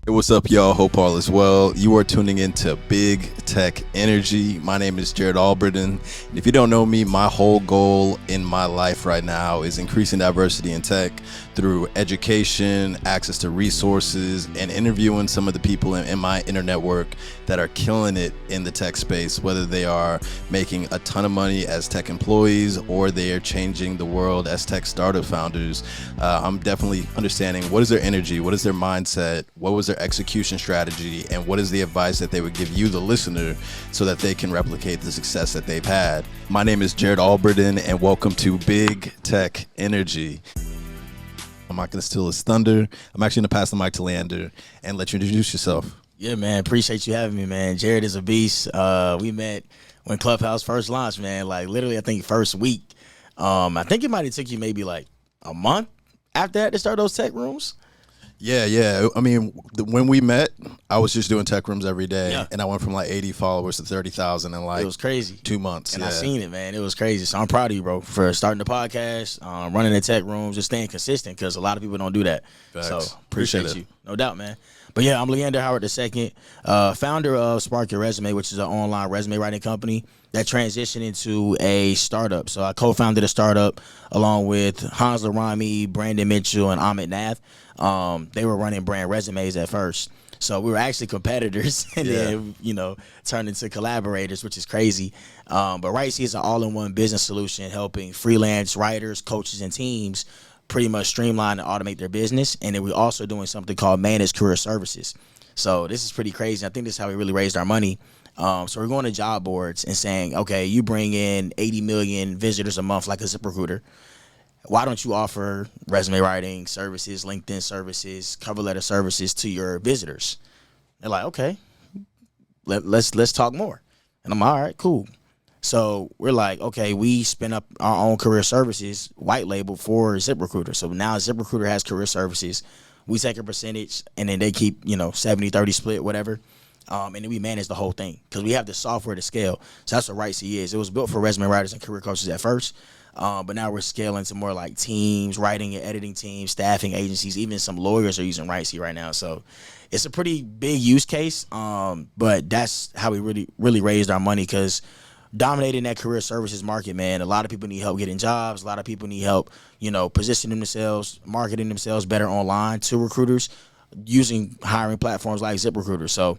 Hey, what's up, y'all? Hope all is well. You are tuning into Big Tech Energy. My name is Jared Alberton. And if you don't know me, my whole goal in my life right now is increasing diversity in tech through education, access to resources, and interviewing some of the people in my inner network that are killing it in the tech space, whether they are making a ton of money as tech employees or they are changing the world as tech startup founders. I'm definitely understanding what is their energy, what is their mindset, what was their execution strategy, and what is the advice that they would give you, the listener, so that they can replicate the success that they've had. My name is Jared Alberton, and welcome to Big Tech Energy. I'm not going to steal his thunder. I'm actually going to pass the mic to Leander and let you introduce yourself. Yeah, man. Appreciate you having me, man. Jared is a beast. We met when Clubhouse first launched, man. Like literally, I think first week. I think it might have took you maybe like a month after that to start those tech rooms. Yeah. I mean, when we met, I was just doing tech rooms every day, Yeah. and I went from like 80 followers to 30,000 in like It was crazy. 2 months. And I seen it, man. It was crazy. So I'm proud of you, bro, for starting the podcast, running the tech rooms, just staying consistent because a lot of people don't do that. Facts. So Appreciate appreciate it. you. No doubt, man. But yeah, I'm Leander Howard II, founder of Spark Your Resume, which is an online resume writing company that transitioned into a startup. So I co-founded a startup along with Hans Larami, Brandon Mitchell, and Amit Nath. They were running brand resumes at first. So we were actually competitors and then, turned into collaborators, which is crazy. But Rightsy is an all-in-one business solution helping freelance writers, coaches, and teams pretty much streamline and automate their business. And then we're also doing something called managed career services. So this is pretty crazy. I think this is how we really raised our money. So we're going to job boards and saying, okay, you bring in 80 million visitors a month like a ZipRecruiter. Why don't you offer resume writing services, LinkedIn services, cover letter services to your visitors? They're like, okay, let's talk more. And I'm all right, cool. So we're like, okay, we spin up our own career services, white label for ZipRecruiter. So now ZipRecruiter has career services. We take a percentage, and then they keep, 70-30 split, whatever. And then we manage the whole thing because we have the software to scale. So that's what Rightsy is. It was built for resume writers and career coaches at first. But now we're scaling to more like teams, writing and editing teams, staffing agencies, even some lawyers are using Rightsy right now. So it's a pretty big use case. But that's how we really raised our money because dominating that career services market, man, a lot of people need help getting jobs. A lot of people need help, positioning themselves, marketing themselves better online to recruiters using hiring platforms like ZipRecruiter. So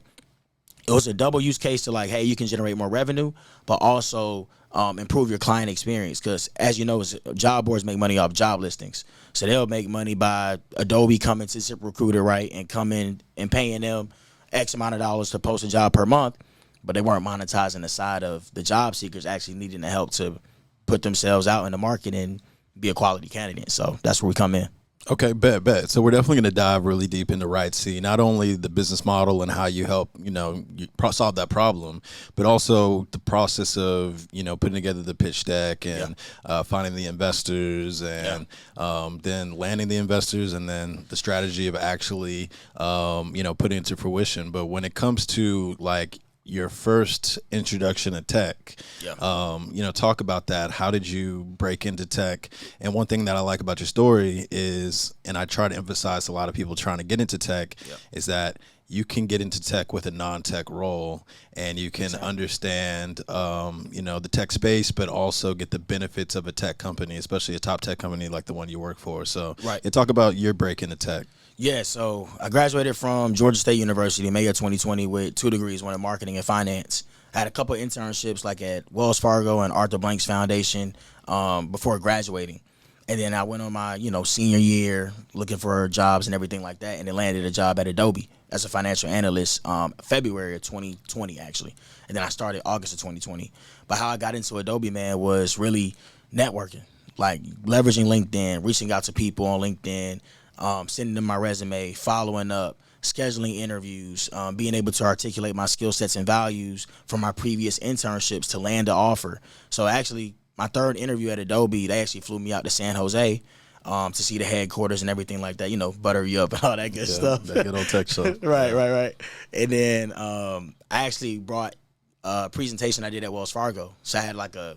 it was a double use case to like, hey, you can generate more revenue, but also improve your client experience. Because as you know, job boards make money off job listings. So they'll make money by Adobe coming to ZipRecruiter, right, and coming and paying them X amount of dollars to post a job per month. But they weren't monetizing the side of the job seekers actually needing the help to put themselves out in the market and be a quality candidate. So that's where we come in. Okay, bet. So we're definitely going to dive really deep into Rightsy, not only the business model and how you help, solve that problem, but also the process of, putting together the pitch deck and finding the investors and then landing the investors and then the strategy of actually, putting it to fruition. But when it comes to like your first introduction to tech, talk about that. How did you break into tech? And one thing that I like about your story is, and I try to emphasize to a lot of people trying to get into tech, is that you can get into tech with a non-tech role and you can understand, the tech space, but also get the benefits of a tech company, especially a top tech company like the one you work for. So talk about your break into tech. Yeah, so I graduated from Georgia State University in May of 2020 with 2 degrees, one in marketing and finance. I had a couple of internships like at Wells Fargo and Arthur Blanks Foundation before graduating. And then I went on my, senior year looking for jobs and everything like that, and then landed a job at Adobe as a financial analyst February of 2020, actually. And then I started August of 2020. But how I got into Adobe, man, was really networking, like leveraging LinkedIn, reaching out to people on LinkedIn, sending them my resume, following up, scheduling interviews, being able to articulate my skill sets and values from my previous internships to land an offer. So actually, my third interview at Adobe, they actually flew me out to San Jose to see the headquarters and everything like that, butter you up and all that good stuff. That good old tech stuff. Right. And then I actually brought a presentation I did at Wells Fargo. So I had like a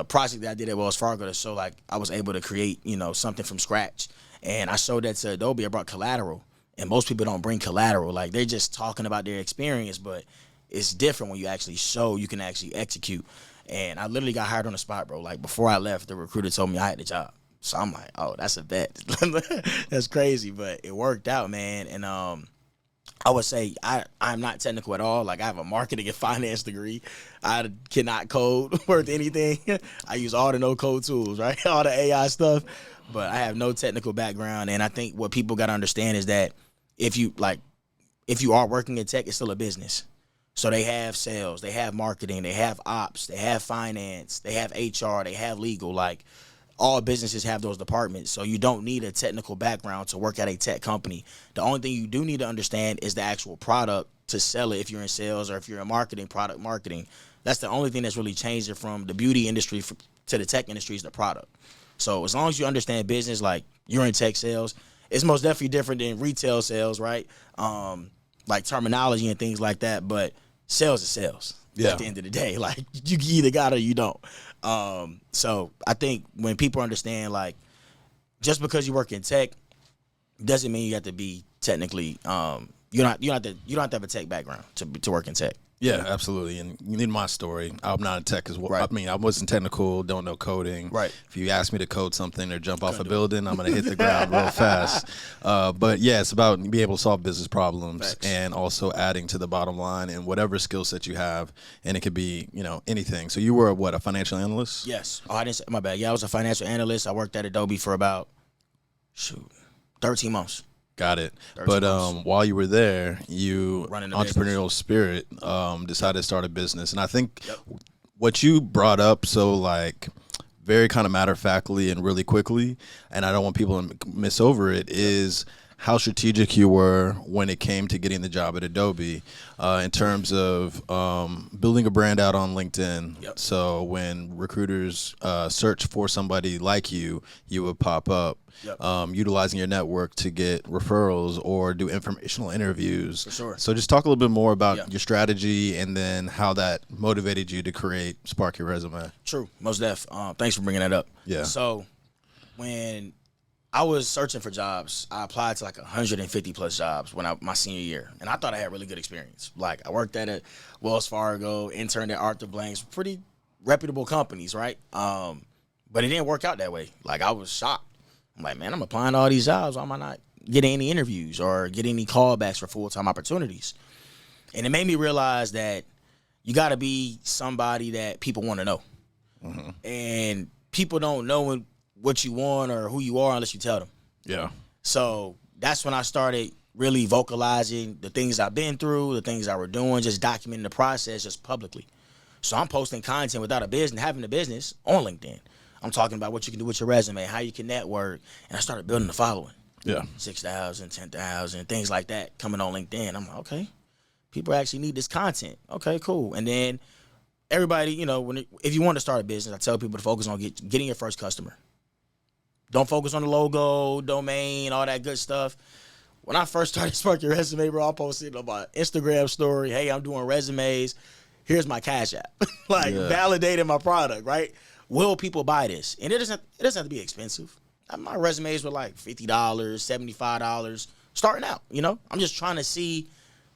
project that I did at Wells Fargo to show like I was able to create, something from scratch. And I showed that to Adobe. I brought collateral. and most people don't bring collateral. Like, they're just talking about their experience, but it's different when you actually show you can actually execute. And I literally got hired on the spot, bro. Like, before I left, the recruiter told me I had the job. So I'm like, oh, that's a bet. That's crazy, but it worked out, man. And I would say I'm not technical at all. Like, I have a marketing and finance degree. I cannot code worth anything. I use all the no-code tools, right? All the AI stuff. But I have no technical background. And I think what people got to understand is that if you are working in tech, it's still a business. So they have sales, they have marketing, they have ops, they have finance, they have HR, they have legal. Like, all businesses have those departments. So you don't need a technical background to work at a tech company. The only thing you do need to understand is the actual product to sell it if you're in sales, or if you're in marketing, product marketing. That's the only thing that's really changed it from the beauty industry to the tech industry, is the product. So as long as you understand business, like, you're in tech sales, it's most definitely different than retail sales, right? Like terminology and things like that. But sales is sales. Yeah. At the end of the day, like, you either got it or you don't. So I think when people understand, like, just because you work in tech doesn't mean you have to be technically you don't have to have a tech background to work in tech. Yeah, absolutely. And in my story, I'm not a tech as well. Right. I mean, I wasn't technical, don't know coding. Right. If you ask me to code something or jump off a building, I'm going to hit the ground real fast. But yeah, it's about being able to solve business problems. Facts. And also adding to the bottom line and whatever skill set you have. And it could be, anything. So you were a financial analyst? Yes. Oh, I didn't say, my bad. Yeah, I was a financial analyst. I worked at Adobe for about 13 months. Got it. But while you were there, you Running the entrepreneurial spirit decided to start a business. And I think what you brought up, so like very kind of matter-of-factly and really quickly, and I don't want people to miss over it, is how strategic you were when it came to getting the job at Adobe in terms of building a brand out on LinkedIn. Yep. So when recruiters search for somebody like you would pop up. Yep. Utilizing your network to get referrals or do informational interviews. For sure. So just talk a little bit more about your strategy and then how that motivated you to create Spark Your Resume. True. Most def. Thanks for bringing that up. Yeah. So when I was searching for jobs, I applied to like 150 plus jobs my senior year, and I thought I had really good experience. Like, I worked at Wells Fargo, interned at Arthur Blanks, pretty reputable companies, right? But it didn't work out that way. Like, I was shocked. I'm like, man, I'm applying to all these jobs. Why am I not getting any interviews or getting any callbacks for full-time opportunities? And it made me realize that you got to be somebody that people want to know. Mm-hmm. And people don't know what you want or who you are unless you tell them. Yeah. So that's when I started really vocalizing the things I've been through, the things I were doing, just documenting the process just publicly. So I'm posting content without having a business on LinkedIn. I'm talking about what you can do with your resume, how you can network, and I started building the following. Yeah. 6,000, 10,000, things like that coming on LinkedIn. I'm like, okay, people actually need this content. Okay, cool. And then everybody, if you want to start a business, I tell people to focus on getting your first customer. Don't focus on the logo, domain, all that good stuff. When I first started Spark Your Resume, bro, I posted on my Instagram story, hey, I'm doing resumes. Here's my Cash App. Validating my product, right? Will people buy this? And it doesn't have to be expensive. My resumes were like $50, $75 starting out, I'm just trying to see,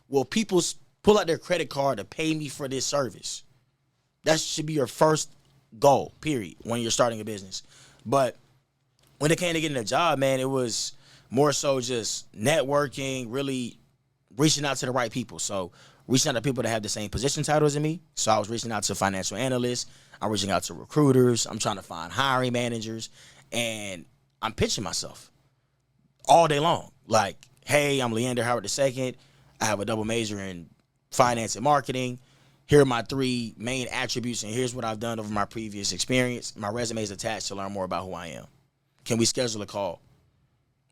will people pull out their credit card to pay me for this service? That should be your first goal, period, when you're starting a business. But when it came to getting a job, man, it was more so just networking, really reaching out to the right people. So reaching out to people that have the same position titles as me. So I was reaching out to financial analysts. I'm reaching out to recruiters. I'm trying to find hiring managers. And I'm pitching myself all day long. Like, hey, I'm Leander Howard II. I have a double major in finance and marketing. Here are my 3 main attributes, and here's what I've done over my previous experience. My resume is attached to learn more about who I am. Can we schedule a call?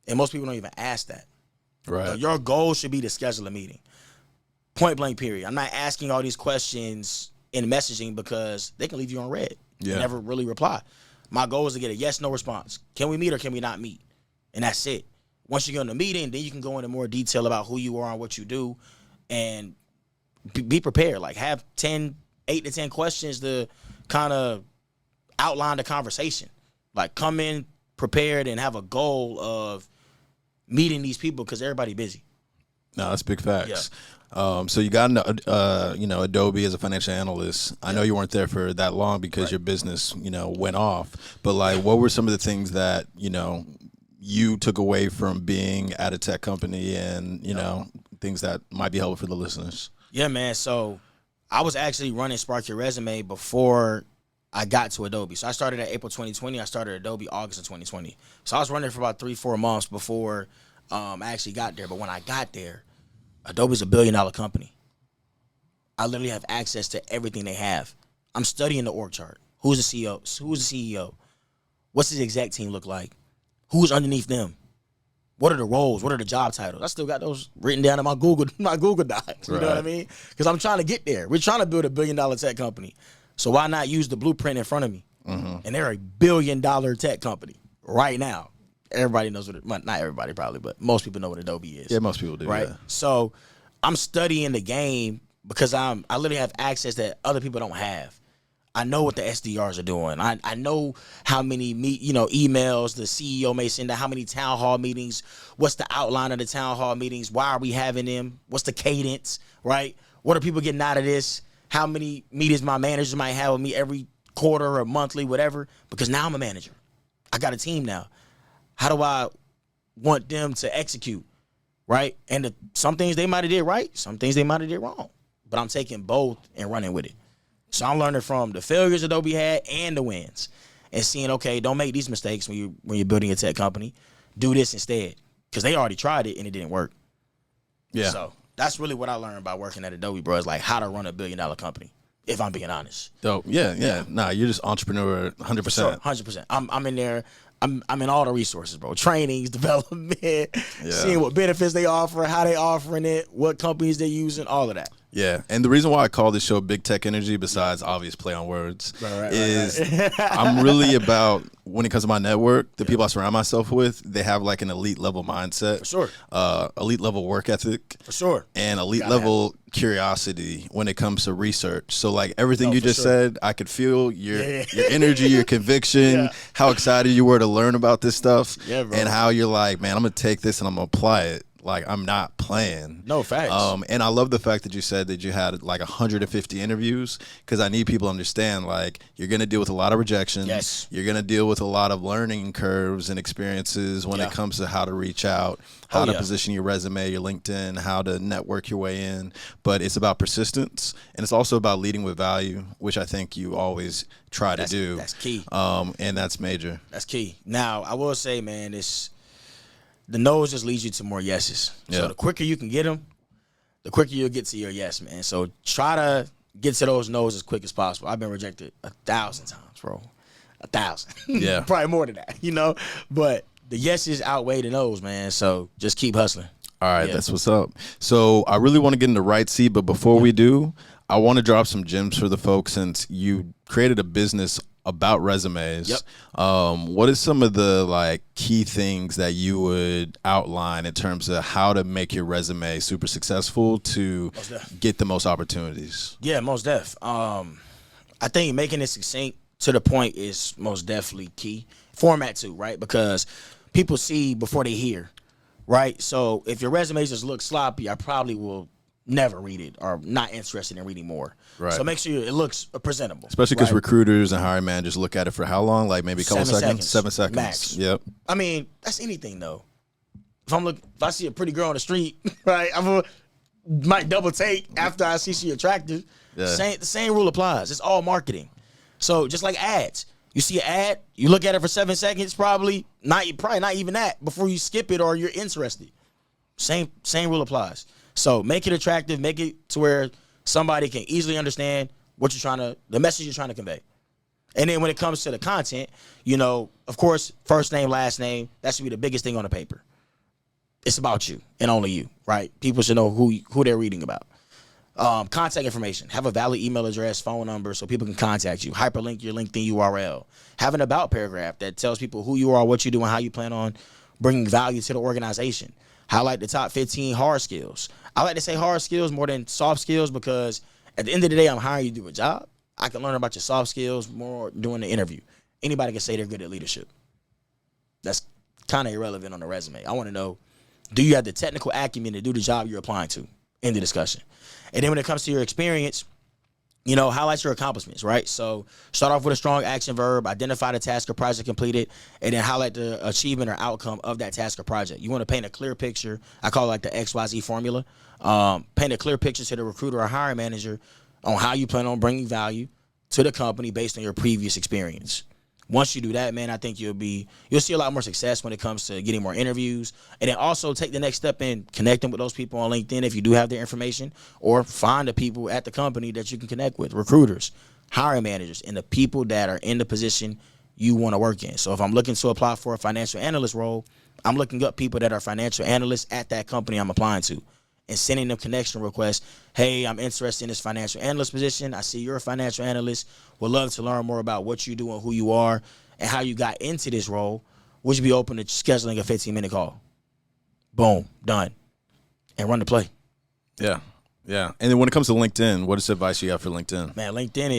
And most people don't even ask that. Right. Your goal should be to schedule a meeting. Point blank, period. I'm not asking all these questions in messaging because they can leave you on red. Yeah. Never really reply. My goal is to get a yes, no response. Can we meet or can we not meet? And that's it. Once you get in the meeting, then you can go into more detail about who you are and what you do, and be prepared. Like, have 8 to 10 questions to kind of outline the conversation. Like, come in prepared and have a goal of meeting these people because everybody busy. No, that's big facts. So you got into, Adobe as a financial analyst. I know you weren't there for that long because your business, went off. But like, what were some of the things that you took away from being at a tech company, and things that might be helpful for the listeners? Yeah, man. So I was actually running Spark Your Resume before I got to Adobe. So I started at April 2020. I started Adobe August of 2020. So I was running for about 3-4 months before I actually got there. But when I got there, Adobe's $1 billion company. I literally have access to everything they have. I'm studying the org chart. Who's the CEO? Who's the CEO? What's his exec team look like? Who's underneath them? What are the roles? What are the job titles? I still got those written down in my Google Docs. You know what I mean? Because I'm trying to get there. We're trying to build $1 billion tech company. So why not use the blueprint in front of me? And they're $1 billion tech company right now. Everybody knows not everybody probably, but most people know what Adobe is. Yeah, most people do. Right? Yeah. So I'm studying the game because I literally have access that other people don't have. I know what the SDRs are doing. I know how many emails the CEO may send out, how many town hall meetings, what's the outline of the town hall meetings, why are we having them, what's the cadence, right? What are people getting out of this? How many meetings my managers might have with me every quarter or monthly, whatever, because now I'm a manager. I got a team now. How do I want them to execute, right? And some things they might have did right, some things they might have did wrong, but I'm taking both and running with it. So I'm learning from the failures Adobe had and the wins, and seeing, okay, don't make these mistakes when you're building a tech company. Do this instead, because they already tried it and it didn't work. Yeah. So that's really what I learned about working at Adobe, bro. Is like how to run $1 billion company. If I'm being honest. Dope. Yeah. Nah, you're just entrepreneur, 100%. Sure, 100%. I'm in there. I'm in all the resources, bro. Trainings, development, seeing what benefits they offer, how they offering it, what companies they're using, all of that. Yeah, and the reason why I call this show Big Tech Energy, besides obvious play on words, is I'm really about, when it comes to my network, the people I surround myself with, they have like an elite level mindset. For sure. Elite level work ethic. For sure. And elite level curiosity when it comes to research. So like everything you just said, I could feel your energy, your conviction, how excited you were to learn about this stuff, and how you're like, man, I'm going to take this and I'm going to apply it. Like, I'm not playing. No, facts. And I love the fact that you said that you had like 150 interviews, because I need people to understand, like, you're going to deal with a lot of rejections. Yes. You're going to deal with a lot of learning curves and experiences when it comes to how to reach out, how to position your resume, your LinkedIn, how to network your way in. But it's about persistence, and it's also about leading with value, which I think you always try to do. That's key. And that's major. That's key. Now, I will say, man, the no's just leads you to more yeses. Yeah. So the quicker you can get them, the quicker you'll get to your yes, man. So try to get to those no's as quick as possible. I've been rejected 1,000 times, bro. 1,000. Yeah. Probably more than that, But the yeses outweigh the no's, man. So just keep hustling. All right, that's what's up. So I really want to get into right seat, but before we do, I want to drop some gems for the folks, since you created a business about resumes. What is some of the like key things that you would outline in terms of how to make your resume super successful to get the most opportunities? Yeah, most def. I think making it succinct to the point is most definitely key. Format too, right? Because people see before they hear, right? So if your resume just looks sloppy, I probably will never read it or not interested in reading more. Right. So make sure it looks presentable. Especially because recruiters and hiring managers look at it for how long? Like maybe a couple seconds? 7 seconds. Max. Yep. I mean, that's anything though. If I see a pretty girl on the street, right, might double take after I see she attractive. Yeah. The same rule applies. It's all marketing. So just like ads. You see an ad, you look at it for 7 seconds, probably not even that before you skip it or you're interested. Same rule applies. So make it attractive, make it to where somebody can easily understand the message you're trying to convey. And then when it comes to the content, of course, first name, last name, that should be the biggest thing on the paper. It's about you and only you, right? People should know who they're reading about. Contact information. Have a valid email address, phone number, so people can contact you. Hyperlink your LinkedIn URL. Have an about paragraph that tells people who you are, what you do, and how you plan on bringing value to the organization. Highlight the top 15 hard skills. I like to say hard skills more than soft skills, because at the end of the day, I'm hiring you to do a job. I can learn about your soft skills more during the interview. Anybody can say they're good at leadership. That's kind of irrelevant on the resume. I want to know Do you have the technical acumen to do the job you're applying to in the discussion? And then when it comes to your experience, highlight your accomplishments, right? So start off with a strong action verb, identify the task or project completed, and then highlight the achievement or outcome of that task or project. You want to paint a clear picture. I call it like the XYZ formula. Paint a clear picture to the recruiter or hiring manager on how you plan on bringing value to the company based on your previous experience. Once you do that, man, I think you'll see a lot more success when it comes to getting more interviews. And then also take the next step in connecting with those people on LinkedIn if you do have their information, or find the people at the company that you can connect with, recruiters, hiring managers, and the people that are in the position you want to work in. So if I'm looking to apply for a financial analyst role, I'm looking up people that are financial analysts at that company I'm applying to and sending them connection requests. Hey, I'm interested in this financial analyst position. I see you're a financial analyst. Would love to learn more about what you do and who you are and how you got into this role. Would you be open to scheduling a 15-minute call? Boom, done. And run the play. Yeah. Yeah. And then when it comes to LinkedIn, what is the advice you have for LinkedIn? Man, LinkedIn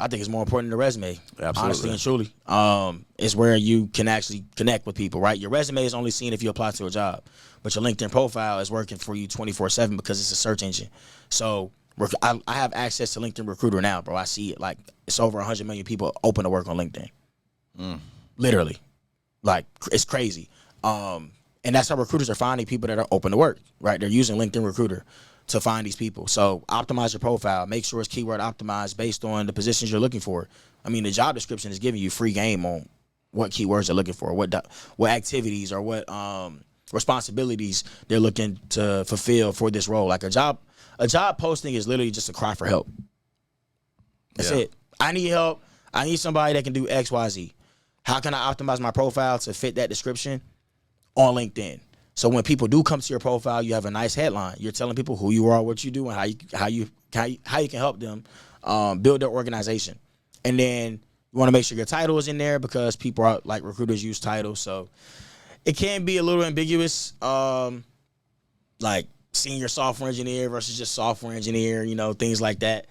I think it's more important than the resume. Absolutely. Honestly and truly. It's where you can actually connect with people, right? Your resume is only seen if you apply to a job, but your LinkedIn profile is working for you 24/7 because it's a search engine. So I have access to LinkedIn Recruiter now, bro. I see it like it's over 100 million people open to work on LinkedIn. Literally. Like, it's crazy. And that's how recruiters are finding people that are open to work, right? They're using LinkedIn Recruiter to find these people. So optimize your profile. Make sure it's keyword optimized based on the positions you're looking for. I mean, the job description is giving you free game on what keywords they're looking for, what activities or what responsibilities they're looking to fulfill for this role. Like a job posting is literally just a cry for help. That's it. I need help. I need somebody that can do X, Y, Z. How can I optimize my profile to fit that description on LinkedIn? So when people do come to your profile, you have a nice headline. You're telling people who you are, what you do, and how you can help them build their organization. And then you want to make sure your title is in there because people are like recruiters use titles. So it can be a little ambiguous, like senior software engineer versus just software engineer, things like that.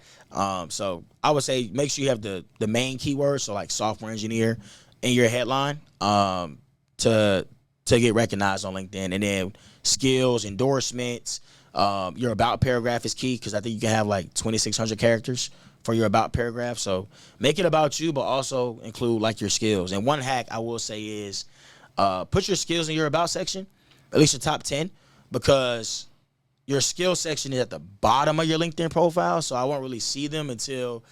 So I would say make sure you have the main keywords, so like software engineer, in your headline to get recognized on LinkedIn. And then skills, endorsements, your about paragraph is key because I think you can have like 2,600 characters for your about paragraph. So make it about you, but also include like your skills. And one hack I will say is put your skills in your about section, at least your top 10, because your skill section is at the bottom of your LinkedIn profile. So I won't really see them until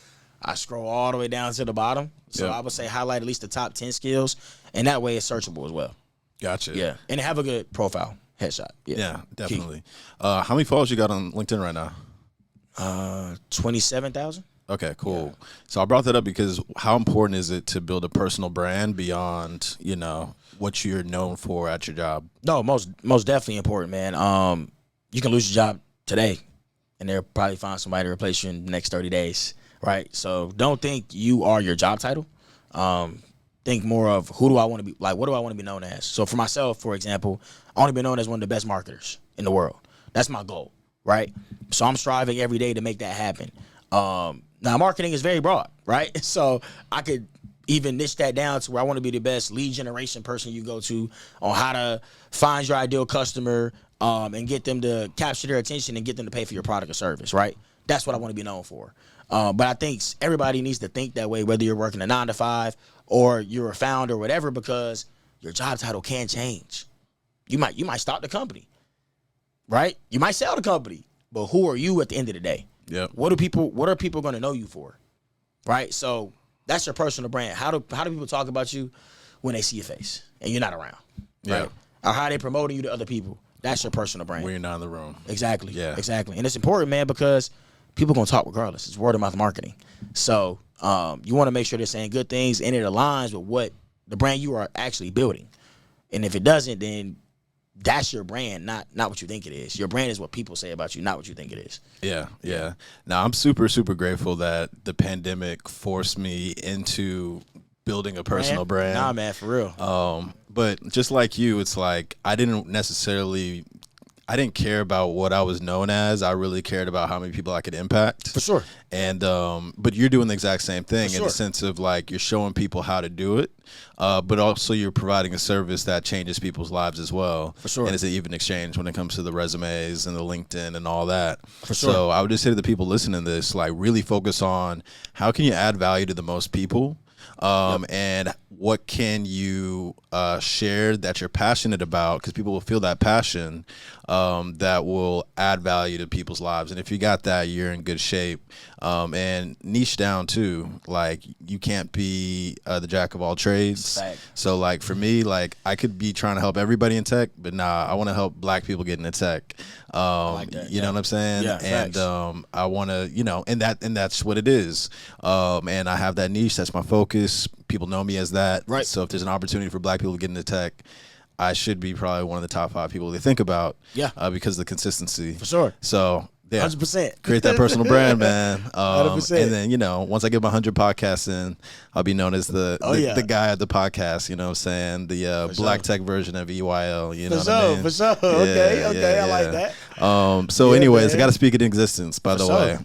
I scroll all the way down to the bottom. So I would say highlight at least the top 10 skills, and that way it's searchable as well. Gotcha. Yeah, and have a good profile headshot. Yeah, definitely. How many followers you got on LinkedIn right now? 27,000. Okay, cool. Yeah. So I brought that up because how important is it to build a personal brand beyond, what you're known for at your job? No, most definitely important, man. You can lose your job today, and they'll probably find somebody to replace you in the next 30 days, right? So don't think you are your job title. Think more of who do I want to be, like what do I want to be known as? So for myself, for example, I want to be known as one of the best marketers in the world. That's my goal, right? So I'm striving every day to make that happen. Now marketing is very broad, right? So I could even niche that down to where I want to be the best lead generation person you go to on how to find your ideal customer and get them to capture their attention and get them to pay for your product or service, right? That's what I want to be known for. But I think everybody needs to think that way, whether you're working a 9-to-5 or you're a founder or whatever, because your job title can change. You might stop the company, right? You might sell the company, but who are you at the end of the day? Yep. What are people going to know you for, right? So that's your personal brand. How do people talk about you when they see your face and you're not around, right? Or how are they promoting you to other people? That's your personal brand. When you're not in the room. Exactly. Yeah. Exactly. And it's important, man, because people gonna talk regardless. It's word of mouth marketing. So you want to make sure they're saying good things and it aligns with what the brand you are actually building. And if it doesn't, then that's your brand, not what you think it is. Your brand is what people say about you, not what you think it is. Yeah. Now, I'm super, super grateful that the pandemic forced me into building a personal brand. Nah, man, for real. But just like you, it's like I didn't necessarily I didn't care about what I was known as. I really cared about how many people I could impact. For sure. And but you're doing the exact same thing For in the sure. sense of like you're showing people how to do it, but also you're providing a service that changes people's lives as well. For sure. And it's an even exchange when it comes to the resumes and the LinkedIn and all that. For sure. So I would just say to the people listening to this, like really focus on how can you add value to the most people. And what can you share that you're passionate about? Because people will feel that passion that will add value to people's lives. And if you got that, you're in good shape. And niche down too. Like you can't be the jack of all trades. Fact. So like for me, like I could be trying to help everybody in tech, but nah, I want to help black people get into tech. like that. You know what I'm saying? Yeah, and facts. I want to, and that's what it is. And I have that niche. That's my focus. People know me as that. Right. So if there's an opportunity for black people to get into tech, I should be probably one of the top 5 people they think about. Yeah. Because of the consistency. For sure. So yeah, 100%. create that personal brand, man. 100%. And then once I get my 100 podcasts in, I'll be known as the guy at the podcast. You know what I'm saying? The black tech version of EYL. You know what I mean? For sure. Okay. I like that. So anyways, man. I got to speak it in existence, by the way.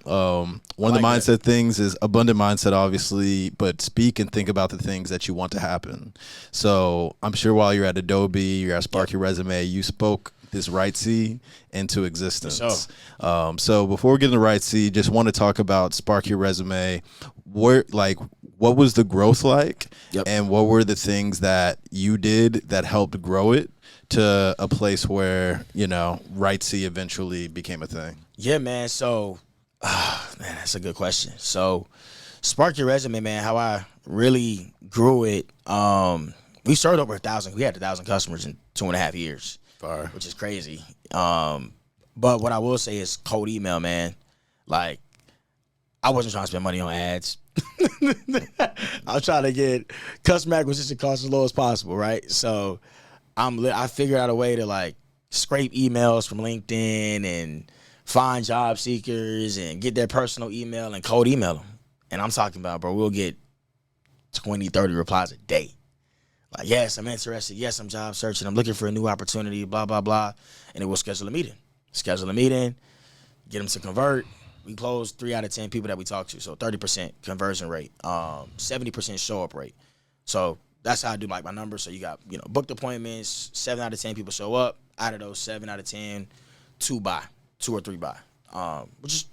One of the like mindset things is abundant mindset, obviously, but speak and think about the things that you want to happen. So I'm sure while you're at Adobe, you're at Spark Your Resume, you spoke this right C into existence. So before we get into right C, just want to talk about Spark Your Resume. What was the growth like? Yep. And what were the things that you did that helped grow it to a place where, right C eventually became a thing? Yeah, man. So, man, that's a good question. So, Spark Your Resume, man, how I really grew it, we started over 1,000. We had 1,000 customers in 2.5 years. Fire. Which is crazy. But what I will say is cold email, man. Like, I wasn't trying to spend money on ads. I was trying to get customer acquisition costs as low as possible, right? So I figured out a way to like scrape emails from LinkedIn and find job seekers and get their personal email and cold email them. And I'm talking about, bro, we'll get 20, 30 replies a day. Like, yes, I'm interested. Yes, I'm job searching. I'm looking for a new opportunity, blah, blah, blah. And it will schedule a meeting. Get them to convert. We close 3 out of 10 people that we talk to. So 30% conversion rate, 70% show up rate. So that's how I do like my numbers. So you got, booked appointments, 7 out of 10 people show up. Out of those 7 out of 10, 2 or 3 buy, which is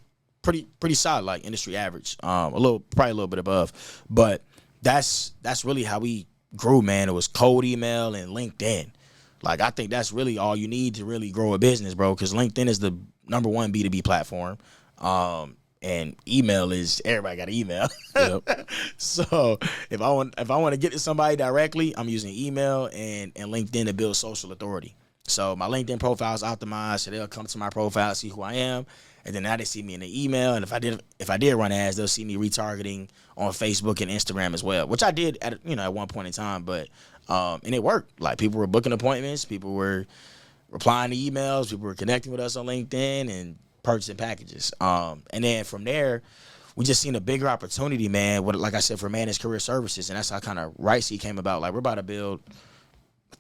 pretty solid, like industry average. Probably a little bit above. But that's really how we grew, man. It was cold email and LinkedIn. Like, I think that's really all you need to really grow a business, bro, because LinkedIn is the number 1 B2B platform. And email is, everybody got an email. Yep. So if I want to get to somebody directly, I'm using email and LinkedIn to build social authority. So my LinkedIn profile is optimized, so they'll come to my profile, see who I am, and then now they see me in the email. And if I did run ads, they'll see me retargeting on Facebook and Instagram as well, which I did at one point in time. But and it worked. Like, people were booking appointments, people were replying to emails, people were connecting with us on LinkedIn and purchasing packages. And then from there, we just seen a bigger opportunity, man. Like I said, for managed career services, and that's how kind of RightSeat came about. Like, we're about to build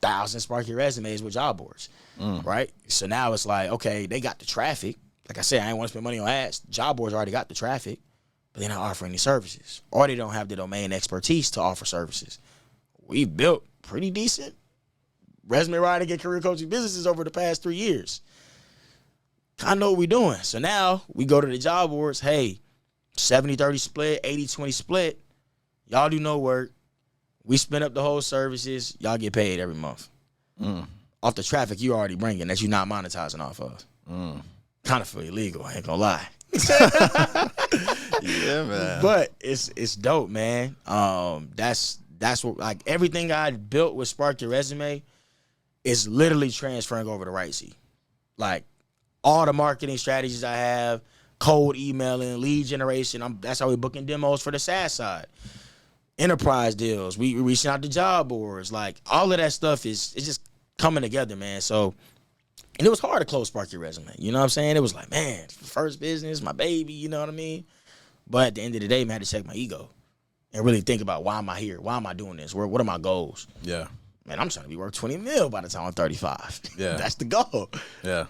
1,000 Spark Your Resumes with job boards, right? So now it's like, okay, they got the traffic. Like I said, I ain't want to spend money on ads. Job boards already got the traffic, but they're not offering any services, or they don't have the domain expertise to offer services. We built pretty decent resume writing and career coaching businesses over the past 3 years. I know what we're doing. So now we go to the job boards. Hey, 70-30 split, 80-20 split. Y'all do no work. We spin up the whole services. Y'all get paid every month. Off the traffic you already bringing that you're not monetizing off of. Kind of feel illegal, I ain't gonna lie. Yeah, man. But it's dope, man. That's what, like, everything I built with Spark Your Resume is literally transferring over to RightSeat. Like, all the marketing strategies I have, cold emailing, lead generation, that's how we're booking demos for the SaaS side. Enterprise deals, we reaching out to job boards, like, all of that stuff it's just coming together, man. So, and it was hard to close Spark Your Resume. You know what I'm saying? It was like, man, first business, my baby, you know what I mean? But at the end of the day, man, I had to check my ego and really think about, why am I here? Why am I doing this? What are my goals? Yeah. Man, I'm trying to be worth 20 mil by the time I'm 35. Yeah. That's the goal. Yeah.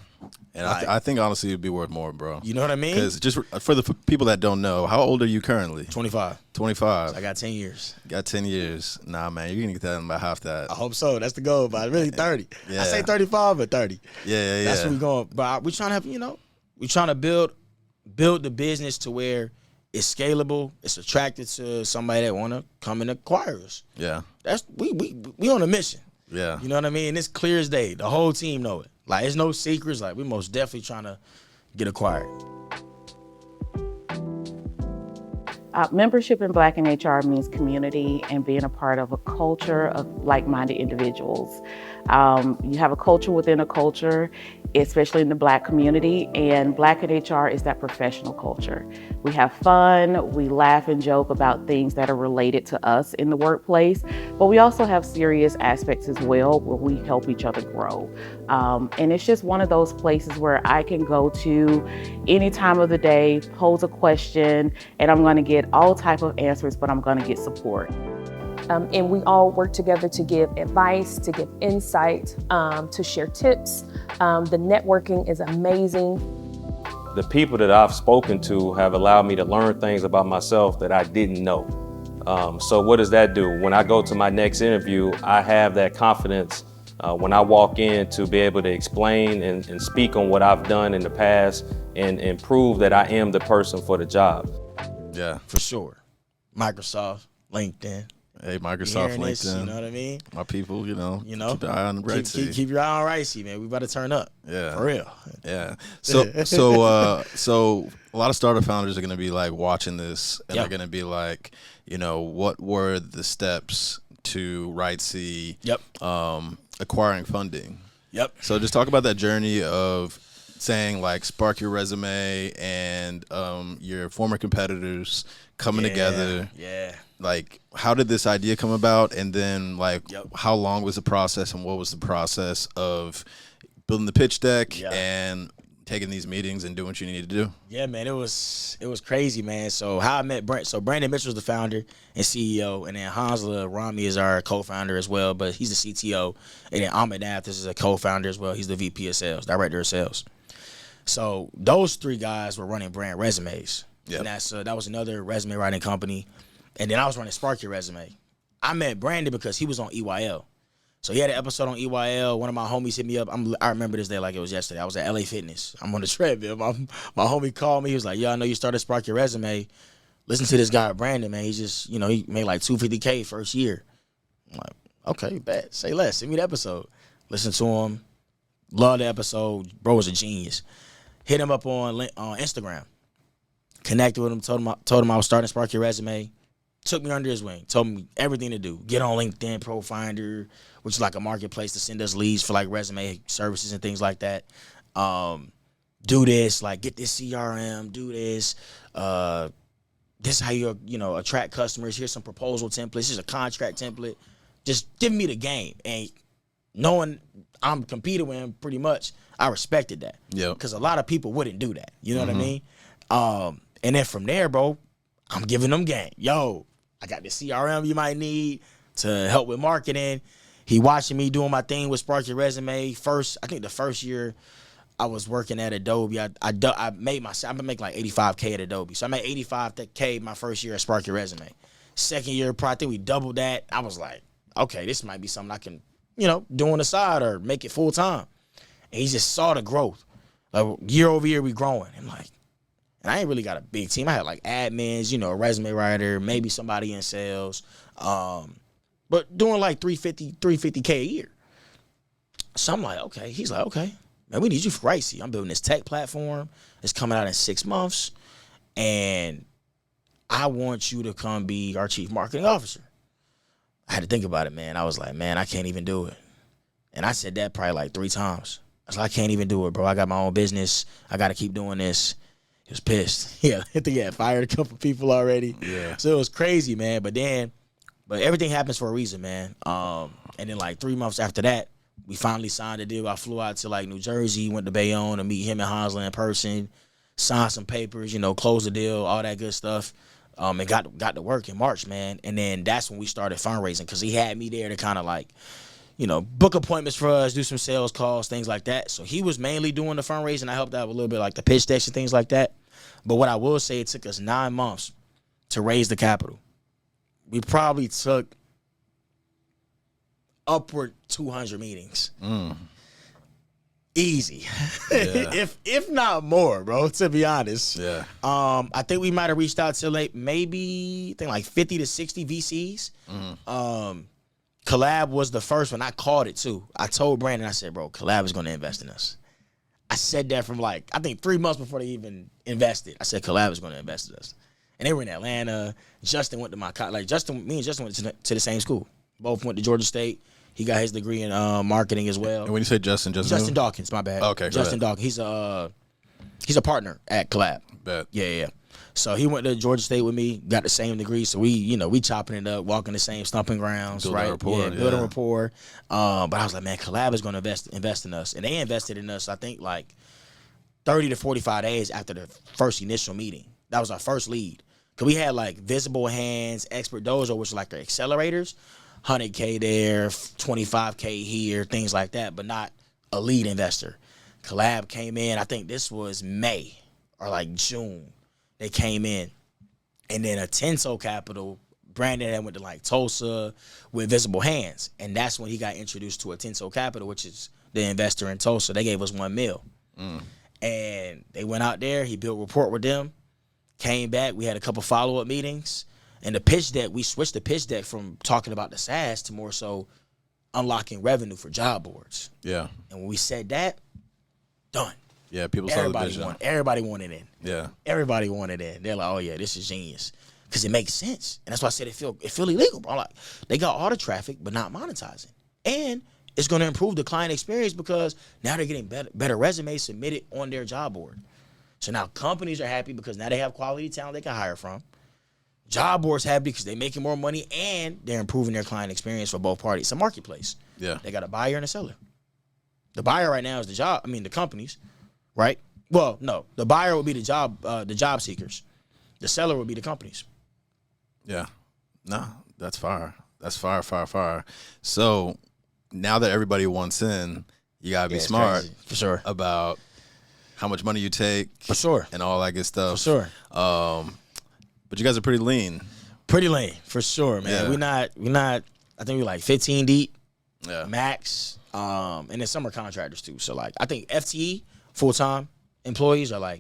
And Like, I think honestly it'd be worth more, bro. you know what I mean? Because just for the people that don't know, how old are you currently? 25. 25. So I got 10 years. Got 10 years. Nah, man, you're gonna get that in about half that. I hope so. That's the goal, but really 30. Yeah. I say 35, but 30. Yeah. That's what we're going. But we trying to have, we trying to build the business to where it's scalable, it's attractive to somebody that want to come and acquire us. Yeah. That's we on a mission. Yeah. You know what I mean? It's clear as day. The whole team know it. Like, it's no secrets. Like, we most definitely trying to get acquired. Membership in Black in HR means community and being a part of a culture of like-minded individuals. You have a culture within a culture, especially in the Black community, and Black in HR is that professional culture. We have fun, we laugh and joke about things that are related to us in the workplace, but we also have serious aspects as well where we help each other grow. And it's just one of those places where I can go to any time of the day, pose a question, and I'm gonna get all type of answers, but I'm gonna get support. And we all work together to give advice, to give insight, to share tips. The networking is amazing. The people that I've spoken to have allowed me to learn things about myself that I didn't know. So what does that do? When I go to my next interview, I have that confidence when I walk in to be able to explain and speak on what I've done in the past and prove that I am the person for the job. Yeah. For sure. Microsoft, LinkedIn. Hey, Microsoft, Hearing this, LinkedIn. you know what I mean? My people, You know? keep your eye on the right Keep your eye on Ricey, man. We about to turn up. Yeah. For real. Yeah. So a lot of startup founders are going to be like watching this, and Yep. they're going to be like, what were the steps to Rightsy Yep. acquiring funding? Yep. So just talk about that journey of saying like spark your resume and your former competitors coming together. Yeah. Like, how did this idea come about? And then like, Yep. how long was the process, and what was the process of building the pitch deck Yeah. and taking these meetings and doing what you need to do? Yeah, man, it was crazy, man. So how I met Brent. So Brandon Mitchell's the founder and CEO, and then Hansla Rami is our co-founder as well, but he's the CTO. And then Ahmed Nath is a co-founder as well. He's the VP of sales, director of sales. So those three guys were running brand resumes. Yep. And that was another resume writing company. And then I was running Spark Your Resume. I met Brandon because he was on EYL. So he had an episode on EYL. One of my homies hit me up. I remember this day like it was yesterday. I was at LA Fitness. I'm on the treadmill. My homie called me. He was like, "Yo, I know you started Spark Your Resume. Listen to this guy, Brandon, man. He just, he made like $250K first year." I'm like, "Okay, bet. Say less. Send me the episode." Listen to him. Love the episode. Bro was a genius. Hit him up on Instagram. Connected with him. Told him I was starting Spark Your Resume. Took me under his wing. Told me everything to do. Get on LinkedIn ProFinder, which is like a marketplace to send us leads for like resume services and things like that. Do this, like get this CRM. Do this. This is how you attract customers. Here's some proposal templates. Here's a contract template. Just give me the game. And knowing I'm competing with him pretty much, I respected that. Yeah. Because a lot of people wouldn't do that. You know what I mean? And then from there, bro, I'm giving them game. Yo, I got the CRM you might need to help with marketing. He watching me doing my thing with Spark Your Resume. I think the first year I was working at Adobe, I made I've been making like $85K at Adobe. So I made $85K my first year at Spark Your Resume. Second year, I think we doubled that. I was like, okay, this might be something I can, do on the side or make it full time. And he just saw the growth. Like year over year, we growing. I'm like, and I ain't really got a big team. I had like admins, a resume writer, maybe somebody in sales, but doing like $350K a year. So I'm like, okay. He's like, okay, man, we need you for Ricey. I'm building this tech platform. It's coming out in 6 months, and I want you to come be our chief marketing officer. I had to think about it, man. I was like, man, I can't even do it. And I said that probably like 3 times. I was like, I can't even do it, bro. I got my own business. I got to keep doing this. He was pissed. Yeah, I think he had fired a couple people already. Yeah. So it was crazy, man. But everything happens for a reason, man. And then like 3 months after that, we finally signed a deal. I flew out to like New Jersey, went to Bayonne to meet him and Hansla in person, signed some papers, closed the deal, all that good stuff. And got to work in March, man. And then that's when we started fundraising because he had me there to kind of like book appointments for us, do some sales calls, things like that. So he was mainly doing the fundraising. I helped out with a little bit like the pitch decks and things like that. But what I will say, it took us 9 months to raise the capital. We probably took upward 200 meetings. Easy. Yeah. if not more, bro, to be honest. Yeah. I think we might have reached out to maybe 50 to 60 VCs. Collab was the first one. I called it too. I told Brandon, I said, bro, Collab is going to invest in us. I said that from I think 3 months before they even invested. I said Collab is going to invest in us. And they were in Atlanta. Justin went to me and Justin went to the same school. Both went to Georgia State. He got his degree in marketing as well. And when you say Justin who? Dawkins, my bad. Okay, Justin Dawkins. He's a partner at Collab. Bet. Yeah. So he went to Georgia State with me, got the same degree. So we chopping it up, walking the same stomping grounds, Build right? rapport, Building yeah. rapport. But I was like, man, Collab is going to invest in us, and they invested in us. I think 30 to 45 days after the first initial meeting. That was our first lead. Cause we had Visible Hands, Expert Dojo, which are their accelerators, 100K there, 25K here, things like that, but not a lead investor. Collab came in, I think this was May or June. They came in. And then Atento Capital, Brandon had went to Tulsa with Visible Hands. And that's when he got introduced to Atento Capital, which is the investor in Tulsa. They gave us $1 million. And they went out there, he built rapport with them, came back, we had a couple follow-up meetings. And the pitch deck, we switched the pitch deck from talking about the SaaS to more so unlocking revenue for job boards. Yeah. And when we said that, done. Yeah, people saw the vision. Everybody wanted in. Yeah. Everybody wanted in. They're like, oh yeah, this is genius. Because it makes sense. And that's why I said it feel illegal, bro. They got all the traffic, but not monetizing. And it's going to improve the client experience because now they're getting better resumes submitted on their job board. So now companies are happy because now they have quality talent they can hire from. Job boards happy because they're making more money and they're improving their client experience for both parties. It's a marketplace. Yeah. They got a buyer and a seller. The buyer right now is the companies, right? Well, no, the buyer would be the job seekers. The seller would be the companies. Yeah. No, that's fire. That's fire. So now that everybody wants in, you gotta be smart crazy. For sure. about how much money you take. For sure. And all that good stuff. For sure. But you guys are pretty lean. Pretty lean, for sure, man. Yeah. We're not, I think we're 15 deep, Yeah. max. And then some are contractors too. So I think FTE, full-time employees are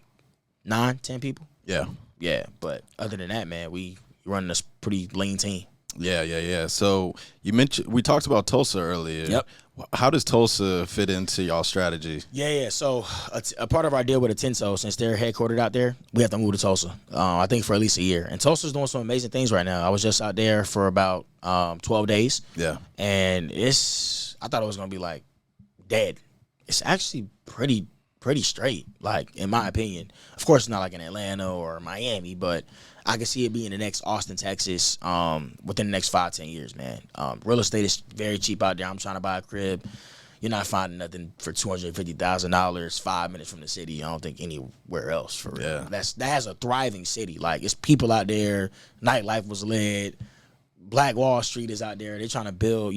9, 10 people. Yeah. Yeah, but other than that, man, we running a pretty lean team. Yeah. So we talked about Tulsa earlier. Yep. How does Tulsa fit into y'all strategy? Yeah. So a part of our deal with Atento, since they're headquartered out there, we have to move to Tulsa. I think for at least a year. And Tulsa's doing some amazing things right now. I was just out there for about 12 days. Yeah. And I thought it was gonna be dead. It's actually pretty straight, in my opinion. Of course, it's not in Atlanta or Miami, but I can see it being the next Austin, Texas, within the next 5-10 years, man. Real estate is very cheap out there. I'm trying to buy a crib. You're not finding nothing for $250,000 5 minutes from the city. I don't think anywhere else for real. Yeah. That has a thriving city. It's people out there. Nightlife was lit. Black Wall Street is out there. They're trying to build,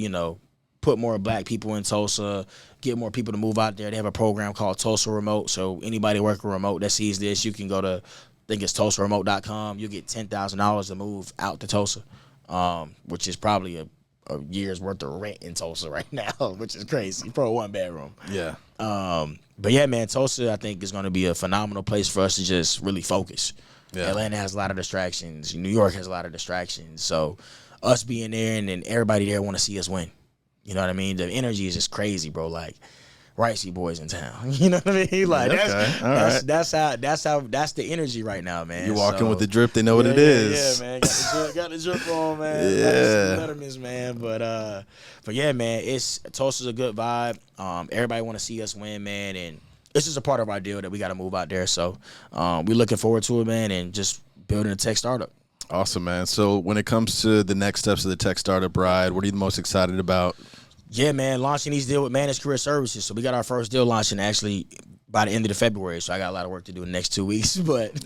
put more black people in Tulsa, get more people to move out there. They have a program called Tulsa Remote. So anybody working remote that sees this, you can go to, I think it's TulsaRemote.com. You'll get $10,000 to move out to Tulsa, which is probably a year's worth of rent in Tulsa right now, which is crazy for a 1-bedroom. Yeah. But yeah, man, Tulsa I think is going to be a phenomenal place for us to just really focus. Yeah. Atlanta has a lot of distractions. New York has a lot of distractions. So us being there and then everybody there want to see us win. You know what I mean? The energy is just crazy, bro. Ricey boys in town. You know what I mean? That's the energy right now, man. You're walking with the drip, they know what it is. Yeah, man. Got the drip on, man. Yeah. Letterman's, man. But yeah, man, Tulsa's a good vibe. Everybody want to see us win, man, and it's just a part of our deal that we got to move out there. So we're looking forward to it, man, and just building a tech startup. Awesome, man. So when it comes to the next steps of the tech startup ride, what are you the most excited about? Yeah, man, launching these deals with Managed Career Services. So we got our first deal launching actually by the end of the February. So I got a lot of work to do in the next 2 weeks. But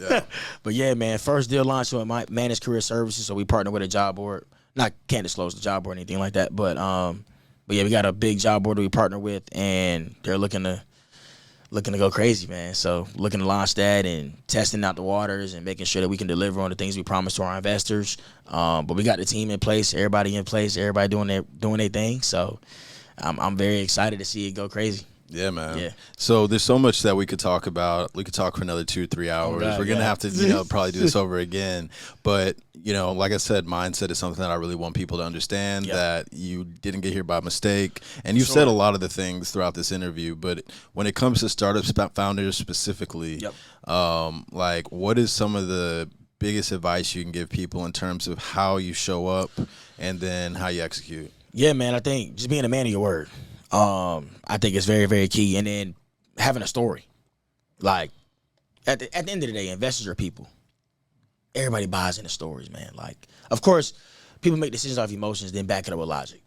yeah, man, first deal launching with my Managed Career Services. So we partner with a job board. Can't disclose the job board or anything like that. But But yeah, we got a big job board that we partner with, and they're looking to go crazy, man. So looking to launch that and testing out the waters and making sure that we can deliver on the things we promised to our investors. But we got the team in place, everybody in place, everybody doing their thing. So I'm very excited to see it go crazy. Yeah, man. Yeah. So there's so much that we could talk about. We could talk for another 2-3 hours. God, We're gonna yeah. have to, probably do this over again. But like I said, mindset is something that I really want people to understand. Yep. That you didn't get here by mistake, and you've Sure. said a lot of the things throughout this interview. But when it comes to startup founders specifically, Yep. like what is some of the biggest advice you can give people in terms of how you show up and then how you execute? Yeah, man. I think just being a man of your word. I think it's very, very key. And then having a story. Like, at the end of the day, investors are people. Everybody buys into stories, man. Like, of course, people make decisions off emotions, then back it up with logic.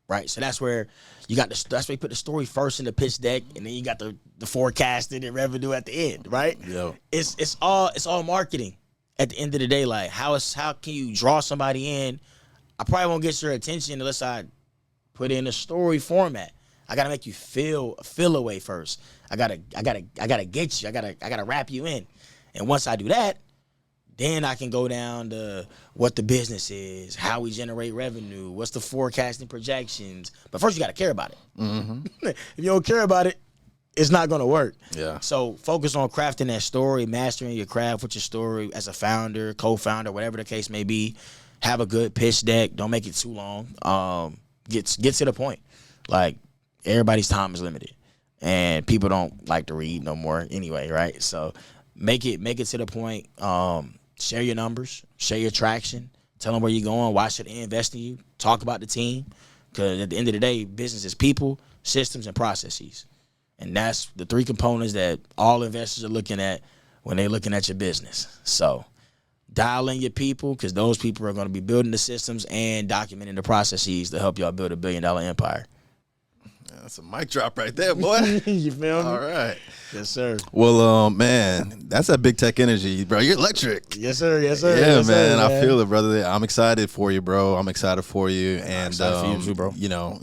Right? So that's where that's where you put the story first in the pitch deck, and then you got the forecasted and revenue at the end, right? Yeah. It's all marketing. At the end of the day, like how can you draw somebody in? I probably won't get your attention unless I put in a story format. I gotta make you feel away first. I gotta get you. I gotta wrap you in. And once I do that, then I can go down to what the business is, how we generate revenue, what's the forecasting projections. But first you gotta care about it. Mm-hmm. If you don't care about it, it's not gonna work. Yeah. So focus on crafting that story, mastering your craft with your story as a founder, co-founder, whatever the case may be. Have a good pitch deck. Don't make it too long. Get to the point. Like, everybody's time is limited, and people don't like to read no more anyway, right? So make it to the point. Share your numbers, share your traction, tell them where you're going, why should they invest in you, talk about the team, because at the end of the day, business is people, systems, and processes. And that's the three components that all investors are looking at when they're looking at your business. So dial in your people, because those people are going to be building the systems and documenting the processes to help y'all build $1 billion empire. That's a mic drop right there, boy. You feel me? All right. Yes, sir. Well, man, that's that big tech energy, bro. You're electric. Yes, sir. Yes, sir. Yeah, yes, man, sir, I feel it, brother. I'm excited for you, bro. I'm excited for you, and excited for you too, bro.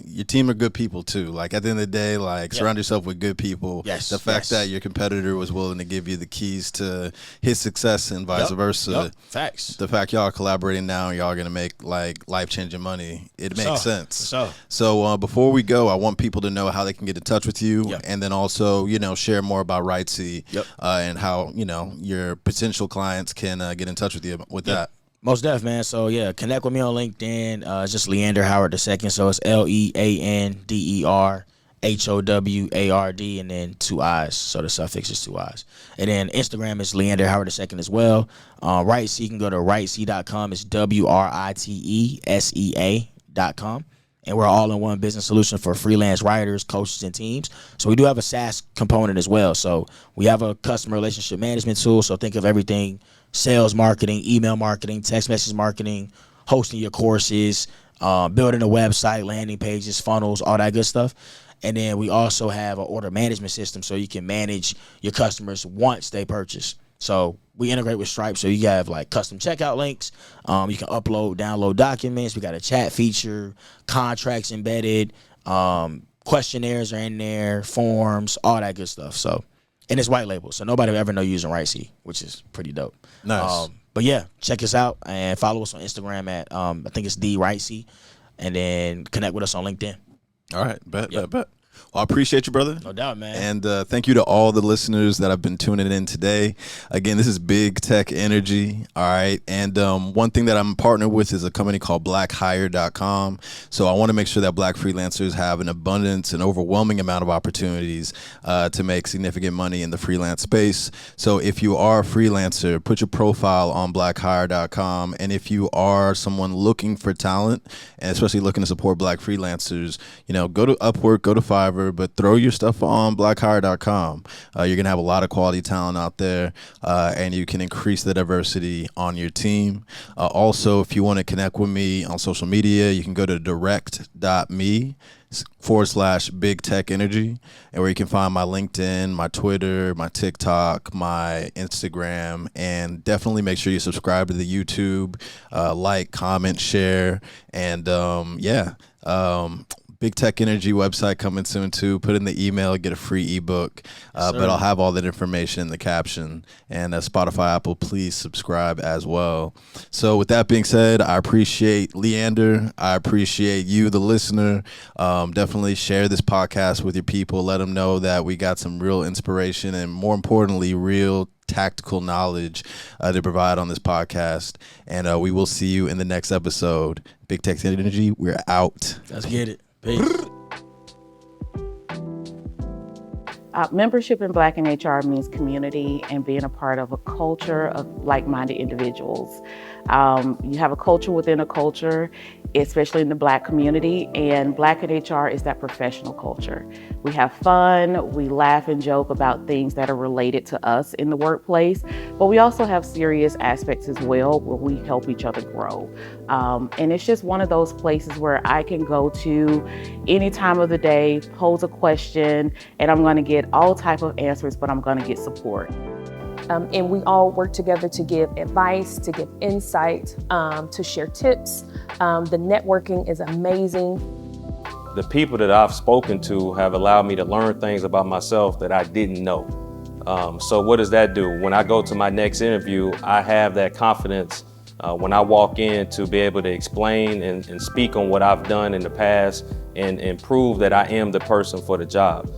your team are good people too. Like at the end of the day, like surround yourself with good people. Yes, the fact yes. that your competitor was willing to give you the keys to his success and vice versa. Yep. Facts. The fact y'all are collaborating now and y'all are gonna make like life-changing money, it makes sense. For sure. So before we go, I want people to know how they can get in touch with you, Yep. and then also share more about RightSea, Yep. and how your potential clients can get in touch with you with that. Most def, man. So yeah, connect with me on LinkedIn. It's just Leander Howard II. So it's LeanderHoward, and then 2 I's. So the suffix is 2 I's. And then Instagram is Leander Howard II as well. RightSea, you can go to rightsea.com. It's WRITESEA.com. And we're all in one business solution for freelance writers, coaches, and teams. So we do have a SaaS component as well. So we have a customer relationship management tool. So think of everything: sales marketing, email marketing, text message marketing, hosting your courses, building a website, landing pages, funnels, all that good stuff. And then we also have an order management system so you can manage your customers once they purchase. So we integrate with Stripe, so you have like custom checkout links. You can upload, download documents. We got a chat feature, contracts embedded, questionnaires are in there, forms, all that good stuff. So, and it's white label, so nobody will ever know using RightSea, which is pretty dope. Nice. But yeah, check us out and follow us on Instagram at I think it's the RightSea, and then connect with us on LinkedIn. All right, bet. Well, I appreciate you, brother. No doubt, man. And thank you to all the listeners that have been tuning in today. Again, this is Big Tech Energy. All right. And one thing that I'm partnered with is a company called blackhire.com. So I want to make sure that black freelancers have an abundance, an overwhelming amount of opportunities to make significant money in the freelance space. So if you are a freelancer, put your profile on blackhire.com. And if you are someone looking for talent, and especially looking to support black freelancers, go to Upwork, go to Fiverr, but throw your stuff on blackhire.com. You're going to have a lot of quality talent out there, and you can increase the diversity on your team. Also, if you want to connect with me on social media, you can go to direct.me/Big Tech Energy, and where you can find my LinkedIn, my Twitter, my TikTok, my Instagram, and definitely make sure you subscribe to the YouTube, like, comment, share, and Big Tech Energy website coming soon too. Put in the email, get a free ebook. But I'll have all that information in the caption. And Spotify, Apple, please subscribe as well. So with that being said, I appreciate Leander. I appreciate you, the listener. Definitely share this podcast with your people. Let them know that we got some real inspiration and, more importantly, real tactical knowledge to provide on this podcast. And we will see you in the next episode. Big Tech Energy, we're out. Let's get it. Peace. Membership in Black in HR means community and being a part of a culture of like-minded individuals. You have a culture within a culture, especially in the Black community, and Black in HR is that professional culture. We have fun, we laugh and joke about things that are related to us in the workplace, but we also have serious aspects as well where we help each other grow. And it's just one of those places where I can go to any time of the day, pose a question, and I'm gonna get all type of answers, but I'm gonna get support. And we all work together to give advice, to give insight, to share tips. The networking is amazing. The people that I've spoken to have allowed me to learn things about myself that I didn't know. So what does that do? When I go to my next interview, I have that confidence when I walk in to be able to explain and speak on what I've done in the past and prove that I am the person for the job.